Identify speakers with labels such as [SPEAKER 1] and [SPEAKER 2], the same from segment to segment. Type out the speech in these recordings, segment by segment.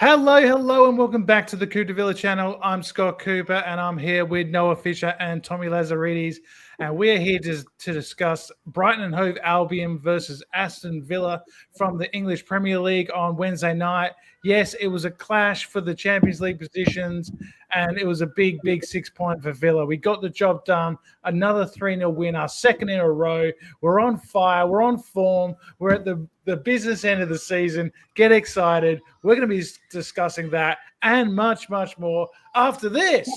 [SPEAKER 1] Hello, and welcome back to the Coop de Villa channel. I'm Scott Cooper, and I'm here with Noah Fisher and Tommy Lazaridis, and we're here to discuss Brighton and Hove Albion versus Aston Villa from the English Premier League on Wednesday night. Yes, it was a clash for the Champions League positions, and it was a big 6-point for Villa. We got the job done. Another 3-0 win, our second in a row. We're on fire. We're on form. We're at the business end of the season. Get excited. We're going to be discussing that and much more after this.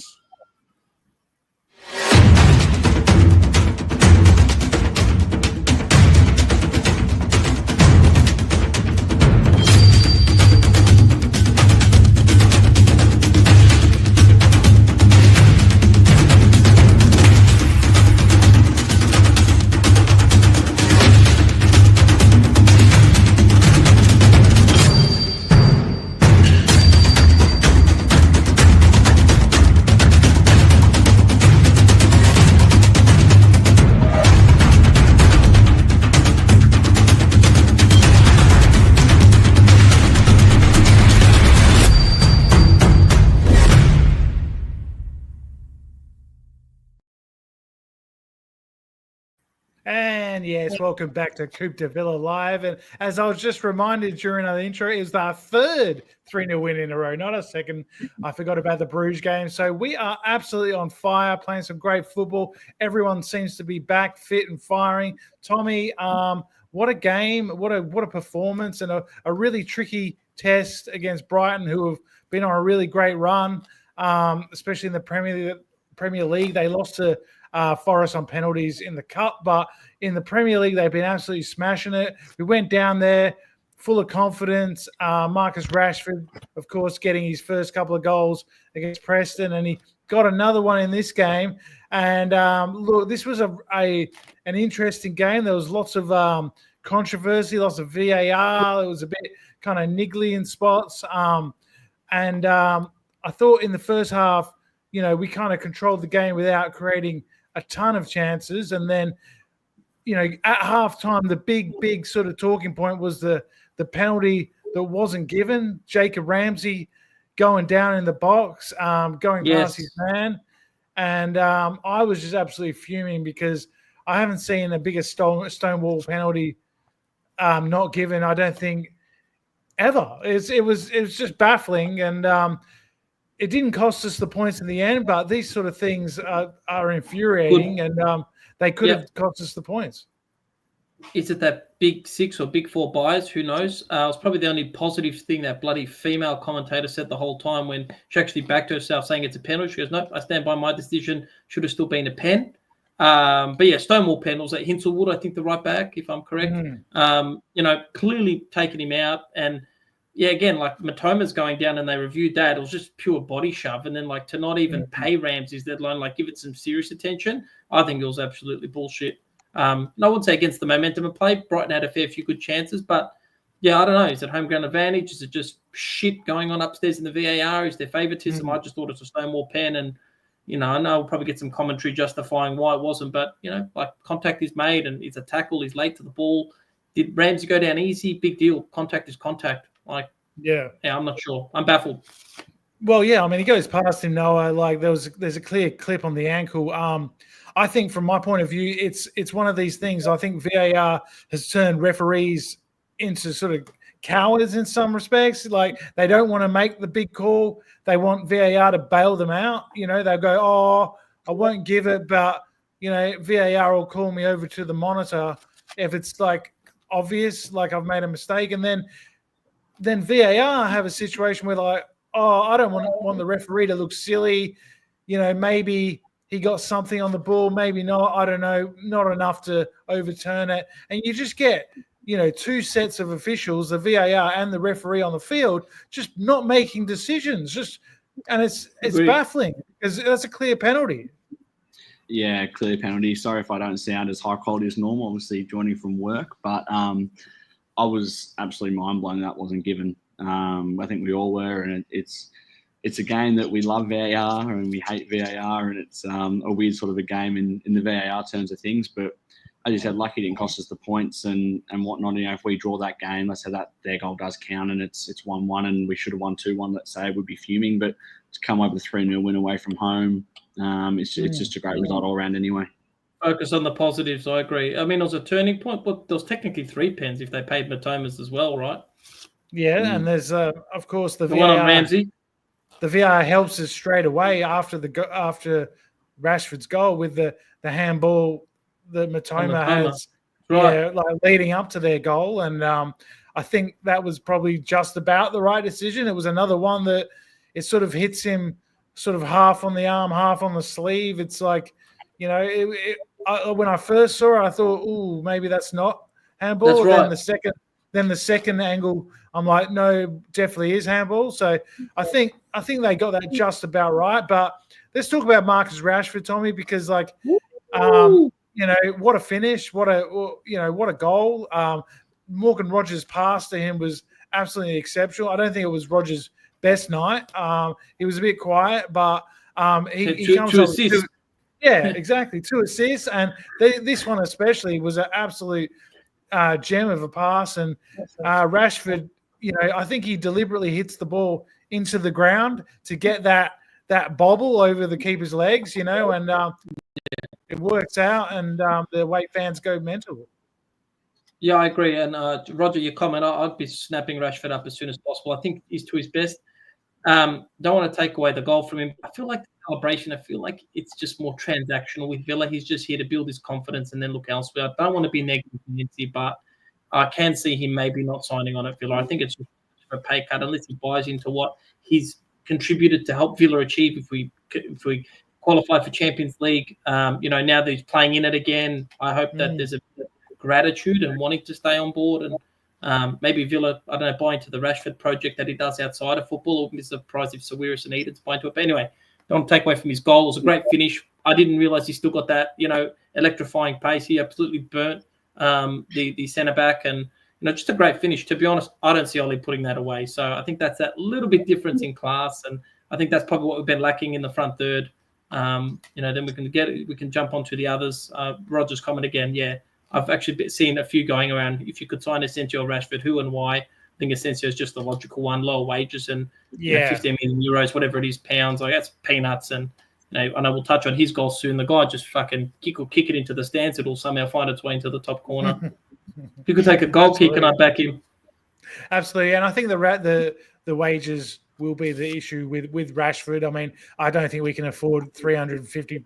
[SPEAKER 1] And yes, welcome back to Coop de Villa Live. And as I was just reminded during our intro, it was our third 3-0 win in a row, not a second. I forgot about the Bruges game. So we are absolutely on fire, playing some great football. Everyone seems to be back, fit and firing. Tommy, what a game, what a performance, and a really tricky test against Brighton, who have been on a really great run, especially in the Premier League. They lost to Forest on penalties in the Cup, but in the Premier League, they've been absolutely smashing it. We went down there full of confidence. Marcus Rashford, of course, getting his first couple of goals against Preston, and he got another one in this game. And look, this was an interesting game. There was lots of controversy, lots of VAR. It was a bit kind of niggly in spots. And I thought in the first half, we kind of controlled the game without creating a ton of chances. And then, at halftime, the big sort of talking point was the penalty that wasn't given. Jacob Ramsey going down in the box, going past his man. And I was just absolutely fuming because I haven't seen a bigger stonewall penalty not given, I don't think, ever. It was just baffling. And it didn't cost us the points in the end, but these sort of things are infuriating, and they could have cost us the points.
[SPEAKER 2] Is it that big six or big four bias? Who knows? It was probably the only positive thing that bloody female commentator said the whole time when she actually backed herself saying it's a penalty. She goes, nope, I stand by my decision. Should have still been a pen. But yeah, Stonewall pen was at Hinselwood, I think the right back, if I'm correct. Clearly taking him out. And yeah, again, like Matoma's going down and they reviewed that. It was just pure body shove. And then like to not even pay Ramsey's deadline, like give it some serious attention, I think it was absolutely bullshit. I wouldn't say against the momentum of play. Brighton had a fair few good chances, but yeah, I don't know. Is it home ground advantage? Is it just shit going on upstairs in the VAR? Is there favoritism? I just thought it was a Stonewall pen, and I know we'll probably get some commentary justifying why it wasn't, but like contact is made and it's a tackle. He's late to the ball. Did Ramsey go down easy? Big deal. Contact is contact. Yeah, I'm not sure. I'm baffled.
[SPEAKER 1] Well, yeah, I mean, he goes past him, Noah. Like there's a clear clip on the ankle. I think from my point of view, it's one of these things. I think VAR has turned referees into sort of cowards in some respects. Like they don't want to make the big call. They want VAR to bail them out. They'll go, oh, I won't give it, but VAR will call me over to the monitor if it's like obvious, like I've made a mistake. And then VAR have a situation where like, oh, I don't want the referee to look silly. Maybe he got something on the ball, maybe not. I don't know, not enough to overturn it. And you just get, two sets of officials, the VAR and the referee on the field, just not making decisions. And it's baffling because that's a clear penalty.
[SPEAKER 3] Yeah, clear penalty. Sorry if I don't sound as high quality as normal, obviously joining from work, but I was absolutely mind blown that wasn't given. I think we all were, and it's a game that we love VAR and we hate VAR, and it's a weird sort of a game in the VAR terms of things. But as you said, lucky it didn't cost us the points and whatnot. If we draw that game, let's say that their goal does count and it's 1-1 and we should have won 2-1, let's say, we'd be fuming. But to come away with a 3-0 win away from home, it's just a great result all around anyway.
[SPEAKER 2] Focus on the positives, I agree. I mean, it was a turning point, but there was technically 3 pens if they paid Matomas as well, right?
[SPEAKER 1] Yeah, and there's, of course, the
[SPEAKER 2] one on Ramsey.
[SPEAKER 1] The VR helps us straight away after Rashford's goal with the handball that Matoma has,
[SPEAKER 2] right.
[SPEAKER 1] like leading up to their goal. And I think that was probably just about the right decision. It was another one that it sort of hits him sort of half on the arm, half on the sleeve. It's like, when I first saw it, I thought, "Ooh, maybe that's not handball."
[SPEAKER 2] That's right.
[SPEAKER 1] Then the second angle, I'm like, "No, definitely is handball." So I think they got that just about right. But let's talk about Marcus Rashford, Tommy, because what a finish, what a goal. Morgan Rogers' pass to him was absolutely exceptional. I don't think it was Rogers' best night. He was a bit quiet, but he comes up with 2. Yeah, exactly. 2 assists, and this one especially was an absolute gem of a pass. And Rashford, I think he deliberately hits the ball into the ground to get that bobble over the keeper's legs, and it works out, and the away fans go mental.
[SPEAKER 2] Yeah, I agree. And Roger, your comment, I'd be snapping Rashford up as soon as possible. I think he's to his best. Don't want to take away the goal from him. I feel like the celebration, it's just more transactional with Villa. He's just here to build his confidence and then look elsewhere. I don't want to be negative, but I can see him maybe not signing on at Villa. I think it's just a pay cut unless he buys into what he's contributed to help Villa achieve if we qualify for Champions League. Now that he's playing in it again, I hope that there's a gratitude and wanting to stay on board, and maybe Villa, I don't know, buy into the Rashford project that he does outside of football. I wouldn't be surprised if Sawiris and Edens buy into it. But anyway, don't take away from his goal. It was a great finish. I didn't realise he still got that, electrifying pace. He absolutely burnt the centre back, and just a great finish. To be honest, I don't see Ollie putting that away. So I think that's that little bit difference in class, and I think that's probably what we've been lacking in the front third. Then we can jump onto the others. Roger's comment again, yeah. I've actually seen a few going around. If you could sign Asensio or Rashford, who and why? I think Asensio is just the logical one, lower wages and 15 million euros, whatever it is, pounds. Like, that's peanuts. And I know we'll touch on his goal soon. The guy just fucking kick it into the stands. It'll somehow find its way into the top corner. If you could take a goal kick, and I'd back him.
[SPEAKER 1] Absolutely, and I think the wages will be the issue with Rashford. I mean, I don't think we can afford 350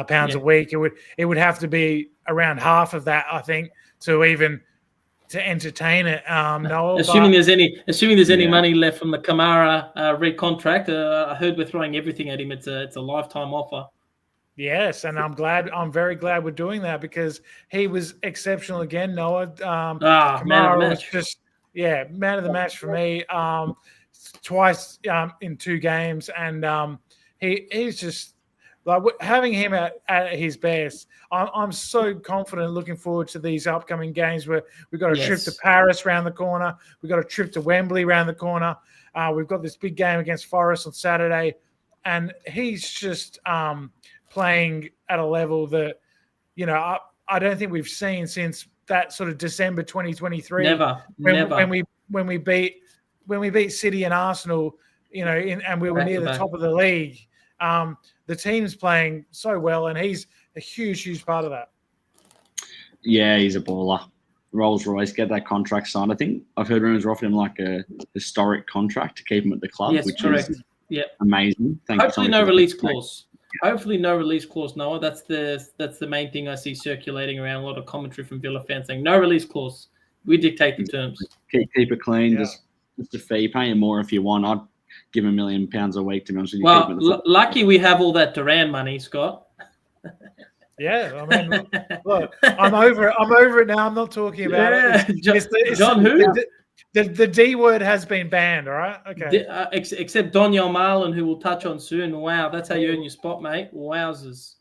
[SPEAKER 1] pounds a week. It would have to be around half of that, I think, to entertain it.
[SPEAKER 2] Assuming there's any money left from the Kamara recontract, I heard we're throwing everything at him. It's a lifetime offer.
[SPEAKER 1] Yes, and I'm very glad we're doing that because he was exceptional again, Noah.
[SPEAKER 2] Kamara man of the match.
[SPEAKER 1] Was man of the match for me. Twice in 2 games, and he's just like having him at his best. I'm so confident looking forward to these upcoming games where we've got a trip to Paris around the corner. We've got a trip to Wembley around the corner. We've got this big game against Forest on Saturday, and he's just playing at a level that, I don't think we've seen since that sort of December 2023.
[SPEAKER 2] Never.
[SPEAKER 1] When we beat City and Arsenal, and we were near the top of the league. The team's playing so well, and he's a huge part of that.
[SPEAKER 3] Yeah, he's a baller. Rolls-Royce, get that contract signed. I think I've heard rumors are offering him like a historic contract to keep him at the club,
[SPEAKER 2] yes,
[SPEAKER 3] which
[SPEAKER 2] correct.
[SPEAKER 3] is
[SPEAKER 2] amazing. Hopefully no release clause. Hopefully no release clause, Noah. That's the main thing I see circulating around. A lot of commentary from Villa fans saying no release clause. We dictate the terms.
[SPEAKER 3] Keep it clean. Just a fee. Pay him more if you want. I'd give him £1 million a week, to be honest with you.
[SPEAKER 2] Well, lucky we have all that Duran money, Scott.
[SPEAKER 1] Yeah, I mean, look, I'm over it now. I'm not talking about it.
[SPEAKER 2] John who?
[SPEAKER 1] The D word has been banned, all right? Okay.
[SPEAKER 2] Except Daniel Marlon, who we'll touch on soon. Wow, that's how you earn your spot, mate. Wowzers.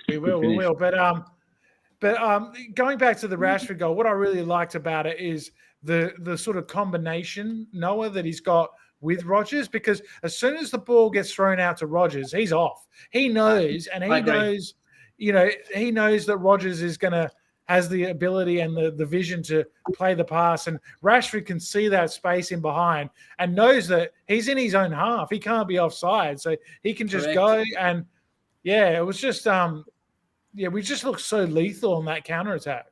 [SPEAKER 1] We will. But going back to the Rashford goal, what I really liked about it is the sort of combination, Noah, that he's got with Rogers, because as soon as the ball gets thrown out to Rogers, he's off. He knows, and he knows that Rogers is going to has the ability and the vision to play the pass. And Rashford can see that space in behind and knows that he's in his own half. He can't be offside. So he can just go. And, yeah, it was just we just looked so lethal on that counter-attack.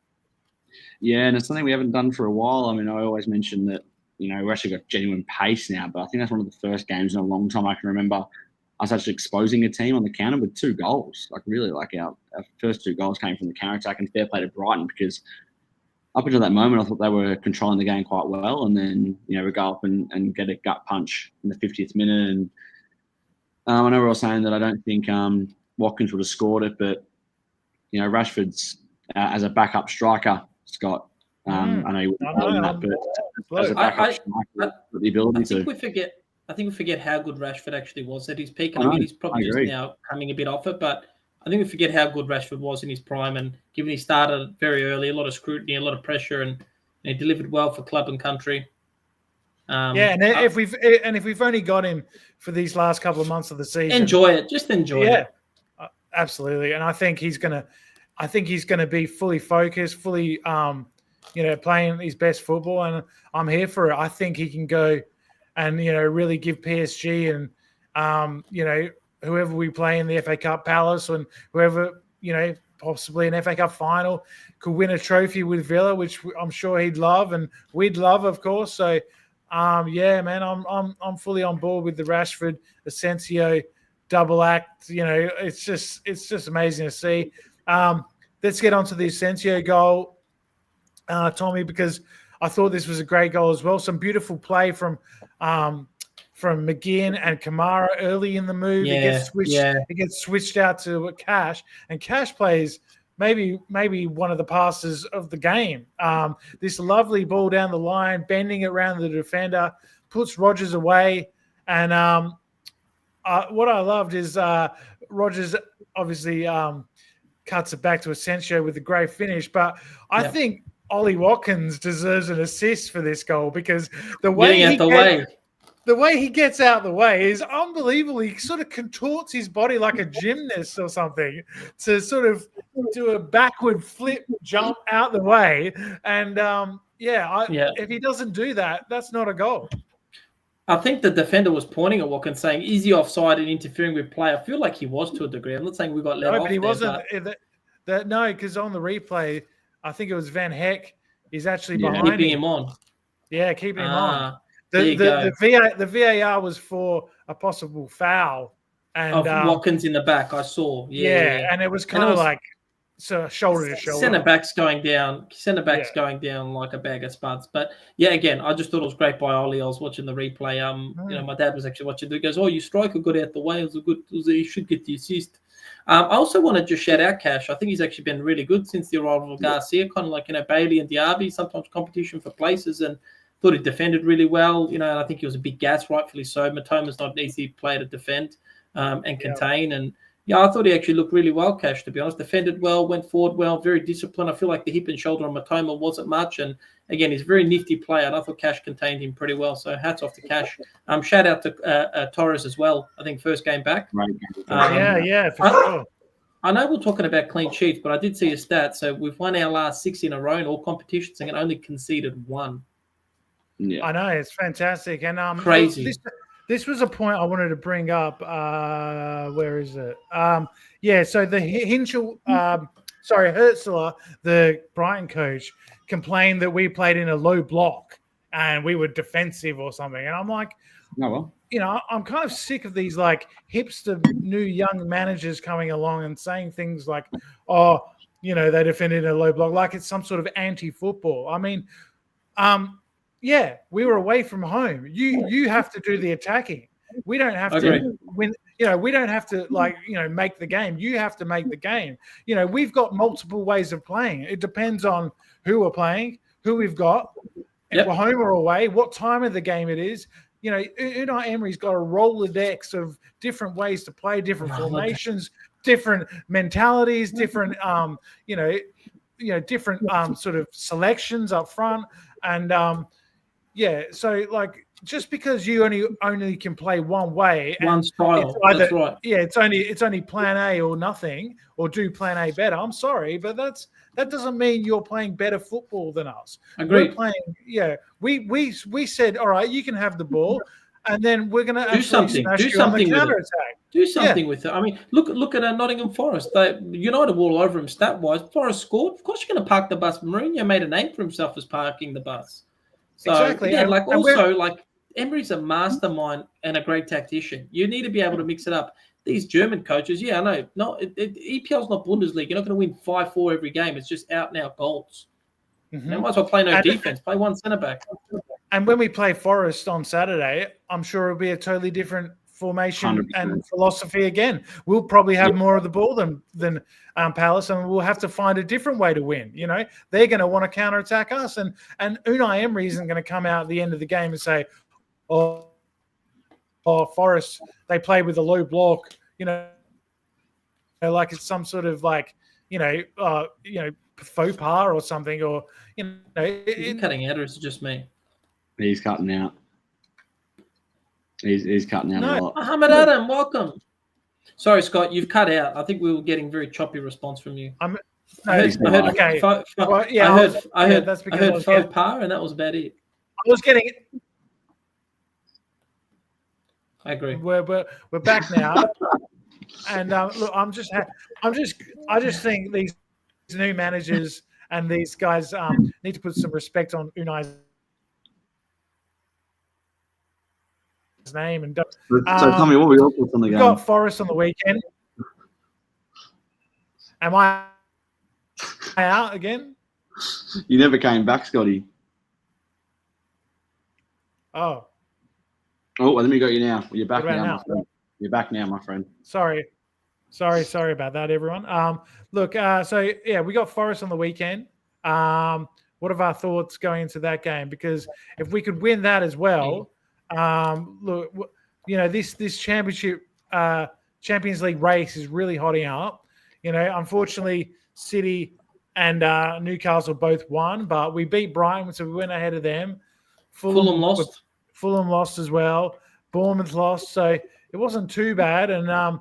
[SPEAKER 3] Yeah, and it's something we haven't done for a while. I mean, I always mention that, we've actually got genuine pace now, but I think that's one of the first games in a long time I can remember us actually exposing a team on the counter with 2 goals. Like, really, like our first 2 goals came from the counter-attack, and fair play to Brighton, because up until that moment, I thought they were controlling the game quite well, and then, we go up and get a gut punch in the 50th minute. And I know we're all saying that I don't think Watkins would have scored it, but, Rashford's as a backup striker, Scott. I know you wouldn't call him that, but as a backup striker, the ability to.
[SPEAKER 2] I think we forget how good Rashford actually was at his peak. And I mean, he's probably just now coming a bit off it, but I think we forget how good Rashford was in his prime. And given he started very early, a lot of scrutiny, a lot of pressure, and he delivered well for club and country.
[SPEAKER 1] If we've only got him for these last couple of months of the season,
[SPEAKER 2] enjoy it. Just enjoy it.
[SPEAKER 1] Absolutely. And I think he's gonna be fully focused, fully playing his best football, and I'm here for it. I think he can go and really give PSG and whoever we play in the FA Cup, Palace, and whoever possibly an FA Cup final, could win a trophy with Villa, which I'm sure he'd love and we'd love, of course. So man, I'm fully on board with the Rashford Asensio double act. It's just amazing to see. Let's get on to the Asensio goal, Tommy, because I thought this was a great goal as well. Some beautiful play from McGinn and Kamara early in the move. It gets switched out to Cash, and Cash plays maybe one of the passes of the game. This lovely ball down the line, bending it around the defender, puts Rodgers away. And what I loved is Rodgers obviously cuts it back to Asensio with a great finish. But I think Ollie Watkins deserves an assist for this goal, because the way he gets out the way is unbelievable. He sort of contorts his body like a gymnast or something to sort of do a backward flip jump out the way. And if he doesn't do that, that's not a goal.
[SPEAKER 2] I think the defender was pointing at Watkins saying, is he offside and interfering with play? I feel like he was to a degree. I'm not saying we got let off.
[SPEAKER 1] No, but he wasn't. No, because on the replay, I think it was Van Heck. He's actually behind
[SPEAKER 2] keeping him on.
[SPEAKER 1] Yeah, keeping him on. The VAR was for a possible foul. And
[SPEAKER 2] of Watkins in the back, I saw.
[SPEAKER 1] And it was kind of like shoulder to shoulder.
[SPEAKER 2] Centre back's going down like a bag of spuds. But again, I just thought it was great by Ollie. I was watching the replay. My dad was actually watching. He goes, "Oh, your striker got out the way. He should get the assist." I also want to just shout out Cash. I think he's actually been really good since the arrival of Garcia, kind of like Bailey and Diaby, sometimes competition for places, and thought he defended really well. And I think he was a big gas, rightfully so. Matoma's not an easy player to defend and contain. And I thought he actually looked really well, Cash, to be honest. Defended well, went forward well, very disciplined. I feel like the hip and shoulder on Matoma wasn't much. And again, he's a very nifty player. And I thought Cash contained him pretty well. So hats off to Cash. Shout out to Torres as well. I think first game back.
[SPEAKER 3] Right.
[SPEAKER 1] For sure.
[SPEAKER 2] I know we're talking about clean sheets, but I did see a stat. So we've won our last 6 in a row in all competitions and only conceded 1.
[SPEAKER 1] Yeah, I know, it's fantastic. And
[SPEAKER 2] crazy.
[SPEAKER 1] This was a point I wanted to bring up. Where is it? So the Hertzler, the Brighton coach, complained that we played in a low block and we were defensive or something. And I'm like, I'm kind of sick of these like hipster new young managers coming along and saying things like, they defended in a low block, like it's some sort of anti-football. I mean, we were away from home. You have to do the attacking. We don't have to win. We don't have to make the game. You have to make the game. We've got multiple ways of playing. It depends on who we're playing, who we've got, if we're home or away, what time of the game it is. Unai Emery's got a Rolodex of different ways to play, different formations, different mentalities, different different sort of selections up front. And Yeah, so like just because you only can play one way, and
[SPEAKER 2] One style.
[SPEAKER 1] it's either,
[SPEAKER 2] That's right.
[SPEAKER 1] Yeah, it's only plan A or nothing, or do plan A better. I'm sorry, but that doesn't mean you're playing better football than us.
[SPEAKER 2] Agreed.
[SPEAKER 1] We're playing. Yeah, we said, all right, you can have the ball, and then we're going to
[SPEAKER 2] Do something.
[SPEAKER 1] smash
[SPEAKER 2] Do
[SPEAKER 1] you on the
[SPEAKER 2] something with
[SPEAKER 1] counter
[SPEAKER 2] it.
[SPEAKER 1] attack.
[SPEAKER 2] Do something with it. I mean, look at Nottingham Forest. United were all over him stat-wise. Forest scored. Of course, you're going to park the bus. Mourinho made a name for himself as parking the bus. So,
[SPEAKER 1] Exactly.
[SPEAKER 2] Yeah,
[SPEAKER 1] And
[SPEAKER 2] Emery's a mastermind and a great tactician. You need to be able to mix it up. These German coaches, yeah, I know. EPL's not Bundesliga. You're not going to win 5-4 every game. It's just out and out goals.
[SPEAKER 1] Mm-hmm.
[SPEAKER 2] You might as well play no defense. Play one centre back.
[SPEAKER 1] And when we play Forest on Saturday, I'm sure it'll be a totally different formation
[SPEAKER 3] 100%.
[SPEAKER 1] and philosophy again. We'll probably have more of the ball than Palace, and we'll have to find a different way to win. You know, they're going to want to counterattack us, and Unai Emery isn't going to come out at the end of the game and say, "Oh, Forest, they play with a low block," you know, like it's some sort of faux pas or something, or
[SPEAKER 2] Is he cutting out, or is it just me?
[SPEAKER 3] He's cutting out. He's cutting out a lot.
[SPEAKER 2] Muhammad Adam, welcome. Sorry, Scott, you've cut out. I think we were getting very choppy response from you. I heard faux pas, and that was about it.
[SPEAKER 1] I was getting it.
[SPEAKER 2] I agree.
[SPEAKER 1] We're back now, and look, I just think these new managers and these guys need to put some respect on Unai's name. And
[SPEAKER 3] so tell me, what were your thoughts on the game?
[SPEAKER 1] Got Forest on the weekend. Am I out again?
[SPEAKER 3] You never came back, Scotty.
[SPEAKER 1] Oh,
[SPEAKER 3] let me got you now. You're back now,
[SPEAKER 1] now?
[SPEAKER 3] my friend. You're back now, my friend.
[SPEAKER 1] Sorry about that, everyone. Look, so yeah, we got Forest on the weekend. What are our thoughts going into that game? Because if we could win that as well, look, this championship, Champions League race is really hotting up. Unfortunately, City and Newcastle both won, but we beat Brighton, so we went ahead of them.
[SPEAKER 2] Fulham lost.
[SPEAKER 1] Fulham lost as well. Bournemouth lost, so it wasn't too bad. And I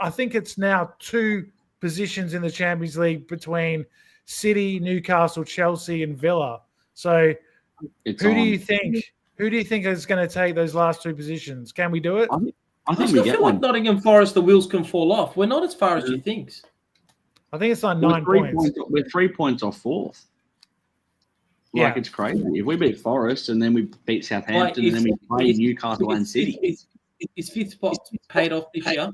[SPEAKER 1] think it's now 2 positions in the Champions League between City, Newcastle, Chelsea, and Villa. So who do you think is going to take those last 2 positions? Can we do it?
[SPEAKER 3] I think
[SPEAKER 2] I still feel like Nottingham Forest, the wheels can fall off. We're not as far as you think.
[SPEAKER 1] I think it's like 9 points.
[SPEAKER 3] We're 3 points off 4th. Like, it's crazy. If we beat Forest and then we beat Southampton and then we play Newcastle and City.
[SPEAKER 2] Is 5th spot paid off this year?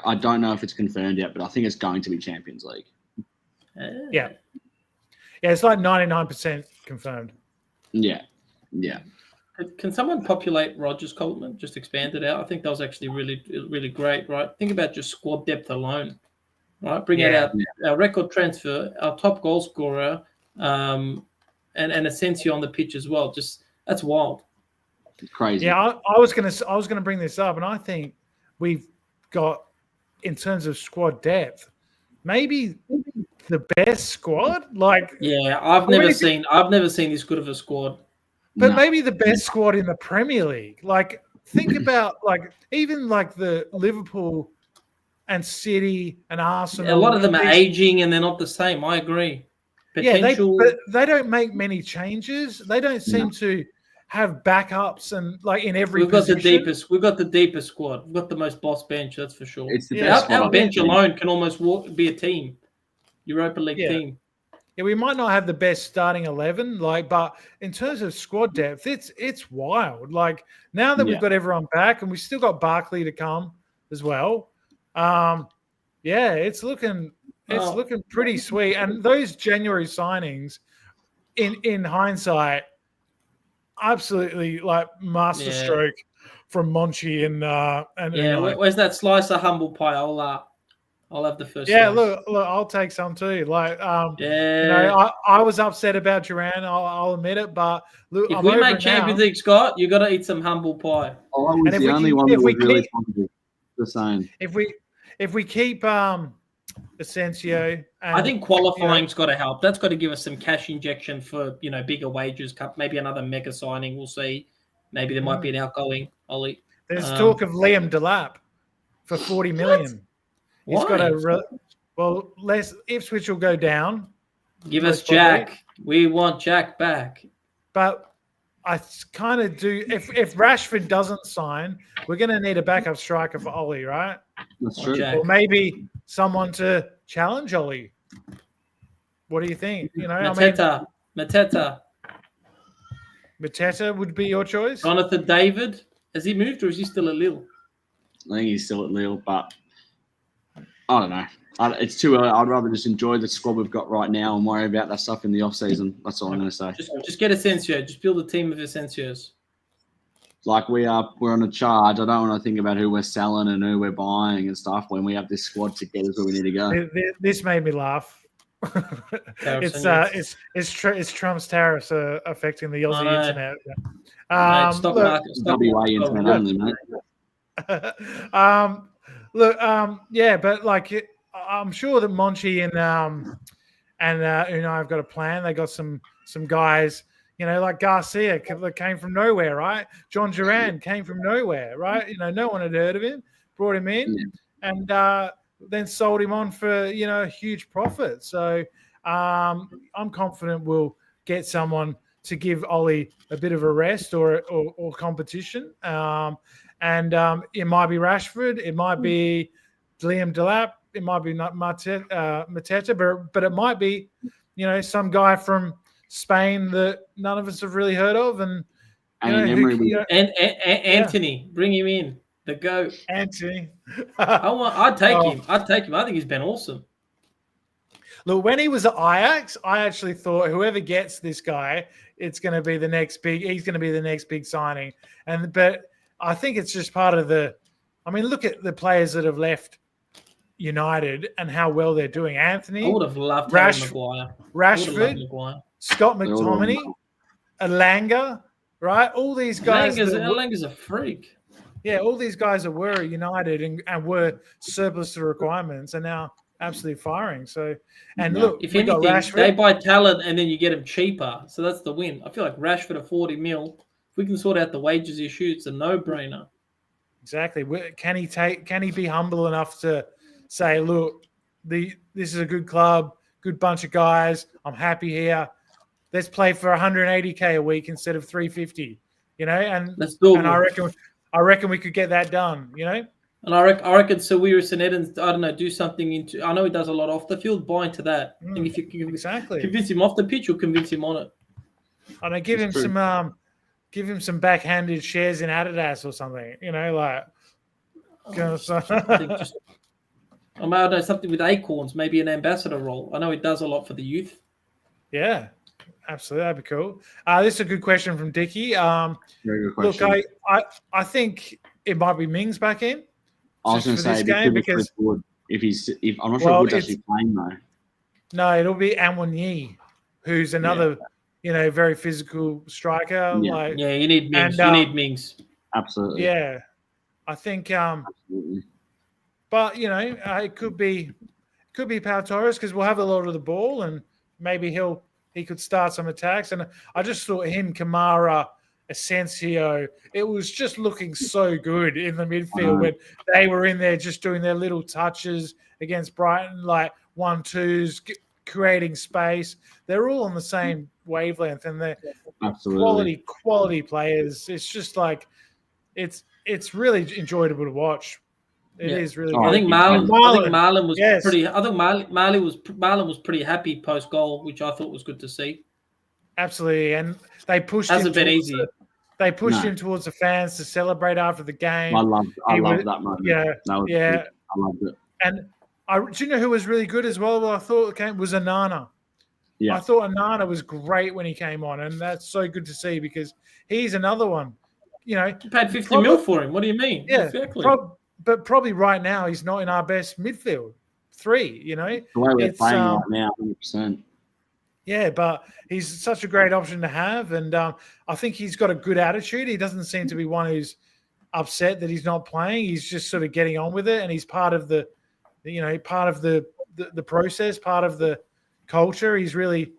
[SPEAKER 3] I don't know if it's confirmed yet, but I think it's going to be Champions League.
[SPEAKER 1] Yeah, it's like 99% confirmed.
[SPEAKER 3] Yeah.
[SPEAKER 2] Can someone populate Rogers Coleman? Just expand it out. I think that was actually really, really great, right? Think about just squad depth alone, right? Bring out our record transfer, our top goal scorer, and Asensio on the pitch as well. Just that's wild.
[SPEAKER 3] Crazy.
[SPEAKER 1] Yeah, I was gonna bring this up, and I think we've got, in terms of squad depth, maybe the best squad.
[SPEAKER 2] I've never seen this good of a squad.
[SPEAKER 1] But maybe the best squad in the Premier League. Like, think about even the Liverpool and City and Arsenal.
[SPEAKER 2] A lot of them are aging and they're not the same. I agree. Potential.
[SPEAKER 1] Yeah, they don't make many changes. They don't seem to have backups and in every position.
[SPEAKER 2] We've got the deepest squad. We've got the most boss bench, that's for sure.
[SPEAKER 3] It's the best
[SPEAKER 2] our bench alone can almost be a team. Europa League team.
[SPEAKER 1] Yeah, we might not have the best starting 11, but in terms of squad depth, it's wild. Now that we've got everyone back, and we've still got Barkley to come as well. It's looking pretty sweet. And those January signings, in hindsight, absolutely masterstroke from Monchi and
[SPEAKER 2] where's that slice of humble pie? I'll have the first.
[SPEAKER 1] Yeah,
[SPEAKER 2] slice.
[SPEAKER 1] look, I'll take some too. I was upset about Duran. I'll admit it, but look,
[SPEAKER 2] if we make Champions League, Scott, you got to eat some humble pie.
[SPEAKER 3] I was the only one that was really positive. The same.
[SPEAKER 1] If we keep Asensio. And,
[SPEAKER 2] I think qualifying's got to help. That's got to give us some cash injection for bigger wages. Maybe another mega signing. We'll see. Maybe there might be an outgoing Ollie.
[SPEAKER 1] There's talk of Liam Delap for 40 million. He's got Ipswich will go down.
[SPEAKER 2] Give us Jack. We want Jack back.
[SPEAKER 1] But I kind of do. If Rashford doesn't sign, we're going to need a backup striker for Ollie, right?
[SPEAKER 3] That's true.
[SPEAKER 2] Jack.
[SPEAKER 1] Or maybe someone to challenge Ollie. What do you think?
[SPEAKER 2] Mateta.
[SPEAKER 1] Mateta would be your choice.
[SPEAKER 2] Jonathan David. Has he moved or is he still at Lille?
[SPEAKER 3] I think he's still at Lille, but I don't know. It's too early. I'd rather just enjoy the squad we've got right now and worry about that stuff in the off season. That's all I'm going to say.
[SPEAKER 2] Just get Asensio. Just build a team of Asensios.
[SPEAKER 3] Like we're on a charge. I don't want to think about who we're selling and who we're buying and stuff when we have this squad to get us where we need to go.
[SPEAKER 1] This made me laugh. It's Trump's tariffs affecting the Aussie internet.
[SPEAKER 2] Stock market.
[SPEAKER 3] WA internet only, mate.
[SPEAKER 1] But like I'm sure that Monchi and Unai have got a plan. They got some guys, like Garcia that came from nowhere, right? John Duran came from nowhere, right? No one had heard of him, brought him in, and then sold him on for a huge profit. So I'm confident we'll get someone to give Ollie a bit of a rest or competition. And it might be Rashford, it might be Liam Delap, it might be not Mateta, but it might be some guy from Spain that none of us have really heard of, and
[SPEAKER 2] Anthony, bring him in. The GOAT.
[SPEAKER 1] Anthony.
[SPEAKER 2] I'd take him. I think he's been awesome.
[SPEAKER 1] Look, when he was at Ajax, I actually thought whoever gets this guy, he's going to be the next big signing. But I think it's just part of look at the players that have left United and how well they're doing. Anthony.
[SPEAKER 2] I would have loved
[SPEAKER 1] Rashford, Scott McTominay, Elanga, right? All these guys.
[SPEAKER 2] Elanga's a freak.
[SPEAKER 1] Yeah, all these guys that were at United and were surplus to requirements are now absolutely firing. So, look,
[SPEAKER 2] if anything, they buy talent and then you get them cheaper. So that's the win. I feel like Rashford at 40 mil. If we can sort out the wages issue, it's a no-brainer.
[SPEAKER 1] Exactly. Can he be humble enough to say, look, this is a good club, good bunch of guys. I'm happy here. Let's play for 180K a week instead of 350. And
[SPEAKER 2] let's do it.
[SPEAKER 1] And I reckon we could get that done.
[SPEAKER 2] And I reckon Sir Wiris and Edens, I don't know, do something I know he does a lot off the field, buy into that. And if you convince him off the pitch, you'll convince him on it.
[SPEAKER 1] I don't give him some backhanded shares in Adidas or something.
[SPEAKER 2] I don't know, something with Acorns, maybe an ambassador role. I know he does a lot for the youth.
[SPEAKER 1] Yeah, absolutely. That'd be cool. This is a good question from Dickie.
[SPEAKER 3] Very good question.
[SPEAKER 1] Look, I think it might be Mings back in.
[SPEAKER 3] I was going to say because if I'm not sure if Wood's actually playing though.
[SPEAKER 1] No, it'll be Anwanyi, who's another very physical striker.
[SPEAKER 2] Yeah, you need Mings. You need Mings.
[SPEAKER 3] Absolutely.
[SPEAKER 1] Yeah, I think.
[SPEAKER 3] Absolutely.
[SPEAKER 1] But it could be Pau Torres because we'll have a lot of the ball and maybe he could start some attacks. And I just thought him, Kamara, Asensio, it was just looking so good in the midfield when they were in there just doing their little touches against Brighton, like 1-2s, creating space. They're all on the same wavelength and they're quality players. It's just like it's really enjoyable to watch. It is really good.
[SPEAKER 2] I think Marlon was pretty. I think Marlon was pretty happy post goal, which I thought was good to see.
[SPEAKER 1] Absolutely, and they pushed.
[SPEAKER 2] Hasn't been easy.
[SPEAKER 1] They pushed him towards the fans to celebrate after the game.
[SPEAKER 3] I loved that moment.
[SPEAKER 1] Yeah,
[SPEAKER 3] I loved it.
[SPEAKER 1] And do you know who was really good as well? I thought was Onana.
[SPEAKER 3] Yeah,
[SPEAKER 1] I thought Onana was great when he came on, and that's so good to see because he's another one.
[SPEAKER 2] You paid 50 mil for him. What do you mean?
[SPEAKER 1] Yeah,
[SPEAKER 2] exactly.
[SPEAKER 1] But probably right now he's not in our best midfield three.
[SPEAKER 3] The way we're playing right now, 100%.
[SPEAKER 1] Yeah, but he's such a great option to have, and I think he's got a good attitude. He doesn't seem to be one who's upset that he's not playing. He's just sort of getting on with it, and he's part of the the process, part of the culture. He's really,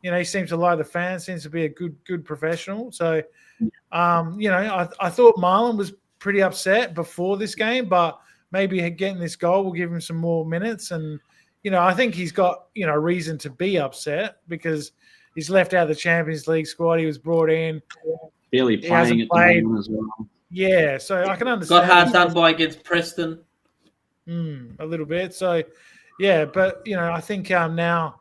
[SPEAKER 1] he seems to like the fans, seems to be a good professional. So, I thought Marlon was pretty upset before this game, but maybe getting this goal will give him some more minutes. And, I think he's got, reason to be upset because he's left out of the Champions League squad. He was brought in.
[SPEAKER 3] Barely playing at the moment as well.
[SPEAKER 1] Yeah, so I can understand.
[SPEAKER 2] Got hard done by against Preston.
[SPEAKER 1] A little bit. So, yeah, but, I think now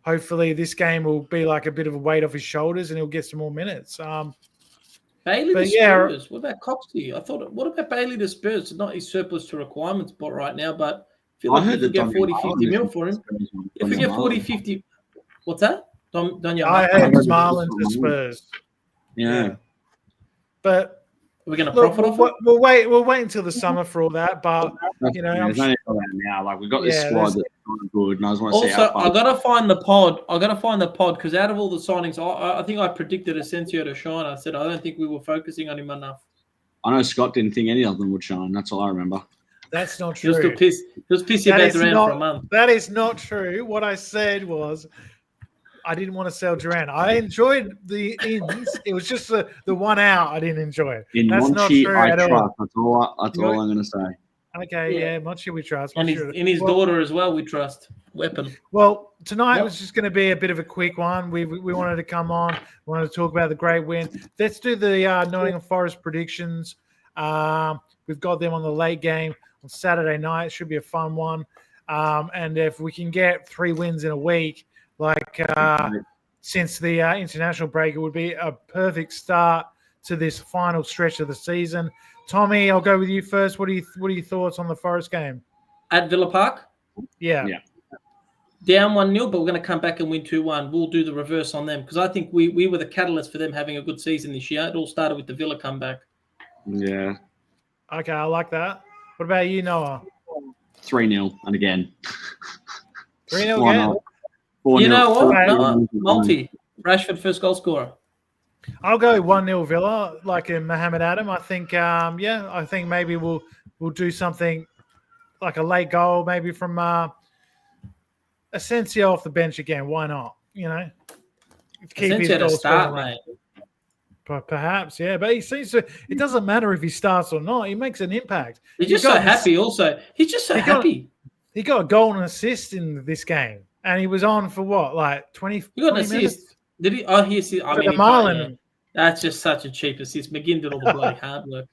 [SPEAKER 1] hopefully this game will be like a bit of a weight off his shoulders and he'll get some more minutes.
[SPEAKER 2] Bailey to Spurs. What about Coxey? What about Bailey to Spurs? It's not his surplus to requirements but right now, but I feel like if we get 40, 50 mil for him. If we get 40, 50... What's that?
[SPEAKER 1] I heard Marlon to Spurs.
[SPEAKER 3] Yeah.
[SPEAKER 1] But
[SPEAKER 2] are we going to profit off it?
[SPEAKER 1] We'll wait until the summer for all that. But
[SPEAKER 3] there's no need for that now. Like we've got this squad that's good, and I just want to see how far.
[SPEAKER 2] I got to find the pod because out of all the signings, I think I predicted Asensio to shine. I said I don't think we were focusing on him enough.
[SPEAKER 3] I know Scott didn't think any of them would shine. That's all I remember.
[SPEAKER 1] That's not true.
[SPEAKER 2] He was pissy about Durant for a month.
[SPEAKER 1] That is not true. What I said was, I didn't want to sell Durant. I enjoyed the ins. It was just the 1 out I didn't enjoy.
[SPEAKER 3] In
[SPEAKER 1] That's
[SPEAKER 3] Monchi,
[SPEAKER 1] not true
[SPEAKER 3] I
[SPEAKER 1] at
[SPEAKER 3] trust.
[SPEAKER 1] all.
[SPEAKER 3] That's all I'm going to say.
[SPEAKER 1] Okay, yeah, Monchi we trust.
[SPEAKER 2] And his daughter as well we trust. Weapon.
[SPEAKER 1] Well, tonight was just going to be a bit of a quick one. We wanted to come on. We wanted to talk about the great win. Let's do the Nottingham Forest predictions. We've got them on the late game on Saturday night. It should be a fun one. And if we can get 3 wins in a week, since the international break, it would be a perfect start to this final stretch of the season. Tommy, I'll go with you first. What are your thoughts on the Forest game?
[SPEAKER 2] At Villa Park?
[SPEAKER 1] Yeah.
[SPEAKER 2] Down 1-0, but we're going to come back and win 2-1. We'll do the reverse on them because I think we were the catalyst for them having a good season this year. It all started with the Villa comeback.
[SPEAKER 3] Yeah.
[SPEAKER 1] Okay, I like that. What about you, Noah?
[SPEAKER 3] 3-0, and again.
[SPEAKER 1] 3-0 again?
[SPEAKER 3] 4-0.
[SPEAKER 2] You know what? Multi. Rashford first goal scorer.
[SPEAKER 1] I'll go 1-0 Villa, like in Mohamed Adam. I think, I think maybe we'll do something like a late goal, maybe from Asensio off the bench again. Why not?
[SPEAKER 2] Keep his goal start, mate.
[SPEAKER 1] Perhaps, yeah. But he seems to. It doesn't matter if he starts or not. He makes an impact.
[SPEAKER 2] He's just so happy. Also, he's just so happy.
[SPEAKER 1] He got a goal and assist in this game, and he was on for what, like 20?
[SPEAKER 2] He got an assist.
[SPEAKER 1] Minutes?
[SPEAKER 2] Did he? Oh, he assist. I mean,
[SPEAKER 1] Marlon.
[SPEAKER 2] That's just such a cheap assist. McGinn did all the bloody hard work.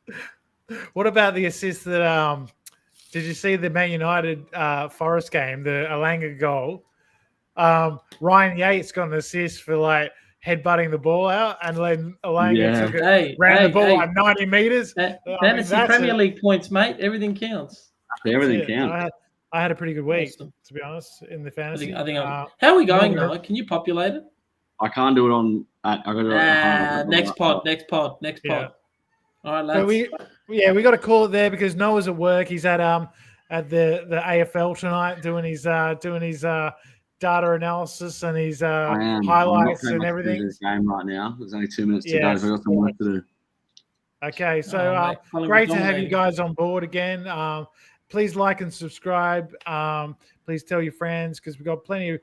[SPEAKER 1] What about the assist that? Did you see the Man United Forest game? The Alanga goal. Ryan Yates got an assist for headbutting the ball out, and then Alanga ran the ball at 90 meters.
[SPEAKER 2] Fantasy Premier League points, mate. Everything counts.
[SPEAKER 3] Everything counts.
[SPEAKER 1] I had a pretty good week, to be honest, in the fantasy.
[SPEAKER 2] I think how are we going, Noah? Can you populate it?
[SPEAKER 3] I can't do it on. I got to do it at
[SPEAKER 2] next pod. All right, lads.
[SPEAKER 1] We got to call it there because Noah's at work. He's at the AFL tonight doing his data analysis and his highlights and everything.
[SPEAKER 3] This game right now. There's only 2 minutes to go, so I've got some work to do.
[SPEAKER 1] Okay, so great to have you guys on board again. Please like and subscribe. Please tell your friends because we've got plenty of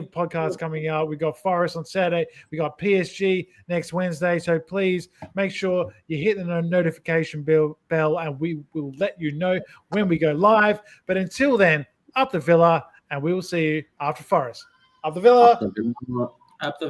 [SPEAKER 1] podcasts coming out. We got Forest on Saturday. We got PSG next Wednesday. So please make sure you hit the notification bell and we will let you know when we go live. But until then, up the Villa, and we will see you after Forest. Up the Villa.
[SPEAKER 2] Up the Villa.